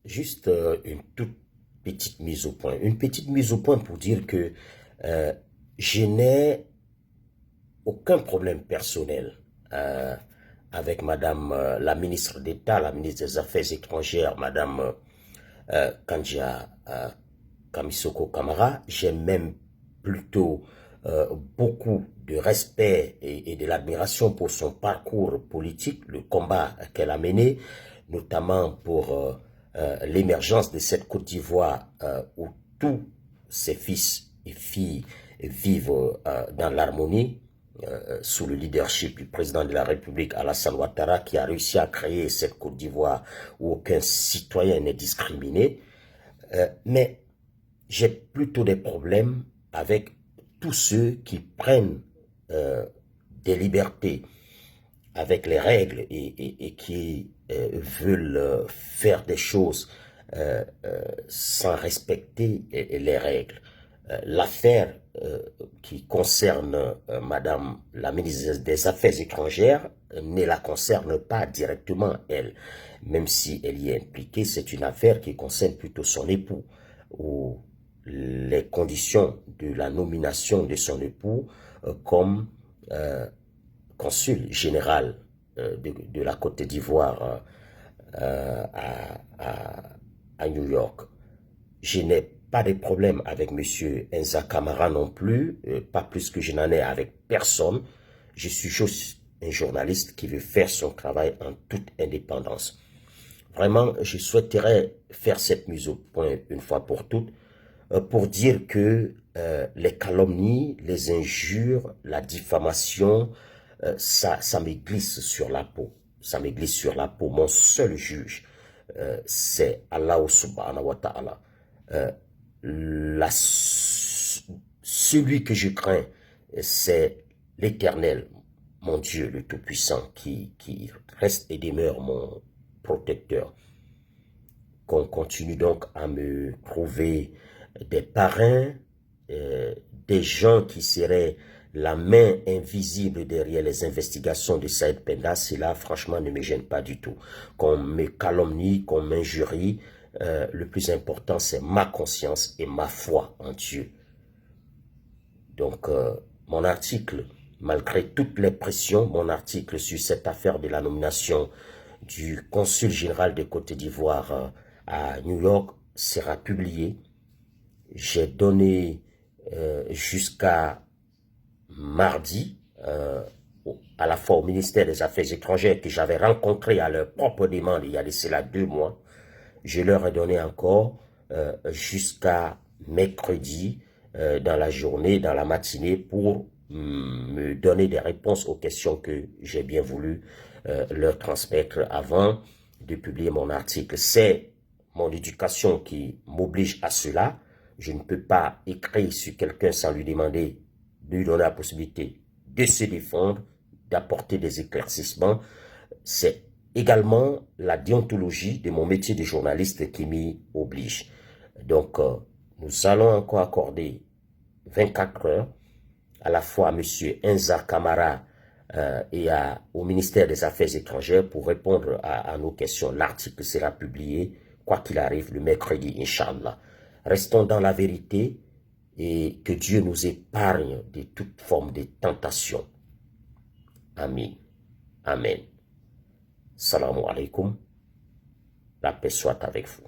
Juste une toute petite mise au point. Une petite mise au point pour dire que euh, je n'ai aucun problème personnel euh, avec Madame la ministre d'État, la ministre des Affaires étrangères, Madame Kandia Kamisoko Kamara. J'ai même plutôt beaucoup de respect et de l'admiration pour son parcours politique, le combat qu'elle a mené, notamment pour l'émergence de cette Côte d'Ivoire où tous ses fils et filles vivent dans l'harmonie sous le leadership du président de la République Alassane Ouattara, qui a réussi à créer cette Côte d'Ivoire où aucun citoyen n'est discriminé. Mais j'ai plutôt des problèmes avec tous ceux qui prennent des libertés avec les règles et qui veulent faire des choses sans respecter les règles. L'affaire qui concerne Madame la ministre des Affaires étrangères ne la concerne pas directement elle, même si elle y est impliquée. C'est une affaire qui concerne plutôt son époux, ou les conditions de la nomination de son époux comme consul général de la Côte d'Ivoire à New York. Je n'ai pas de problème avec M. Enza Kamara non plus, pas plus que je n'en ai avec personne. Je suis juste un journaliste qui veut faire son travail en toute indépendance. Vraiment, je souhaiterais faire cette mise au point une fois pour toutes, pour dire que les calomnies, les injures, la diffamation, ça me glisse sur la peau. Ça me glisse sur la peau. Mon seul juge, c'est Allah subhanahu wa ta'ala. Celui que je crains, c'est l'Éternel, mon Dieu, le Tout-Puissant, qui reste et demeure mon protecteur. Qu'on continue donc à me trouver des parrains, des gens qui seraient la main invisible derrière les investigations de Saïd Penda. Cela, franchement, ne me gêne pas du tout. Qu'on me calomnie, qu'on m'injurie, le plus important, c'est ma conscience et ma foi en Dieu. Donc, mon article, malgré toutes les pressions, mon article sur cette affaire de la nomination du consul général de Côte d'Ivoire à New York sera publié. J'ai donné jusqu'à mardi à la fois au ministère des Affaires étrangères que j'avais rencontré à leur propre demande il y a de cela 2 mois. Je leur ai donné encore jusqu'à mercredi dans la journée, dans la matinée pour me donner des réponses aux questions que j'ai bien voulu leur transmettre avant de publier mon article. C'est mon éducation qui m'oblige à cela. Je ne peux pas écrire sur quelqu'un sans lui demander de lui donner la possibilité de se défendre, d'apporter des éclaircissements. C'est également la déontologie de mon métier de journaliste qui m'y oblige. Donc, nous allons encore accorder 24 heures à la fois à M. Enza Kamara et au ministère des Affaires étrangères pour répondre à nos questions. L'article sera publié, quoi qu'il arrive, le mercredi, Inch'Allah. Restons dans la vérité et que Dieu nous épargne de toute forme de tentation. Amen. Amen. Salam alaikum. La paix soit avec vous.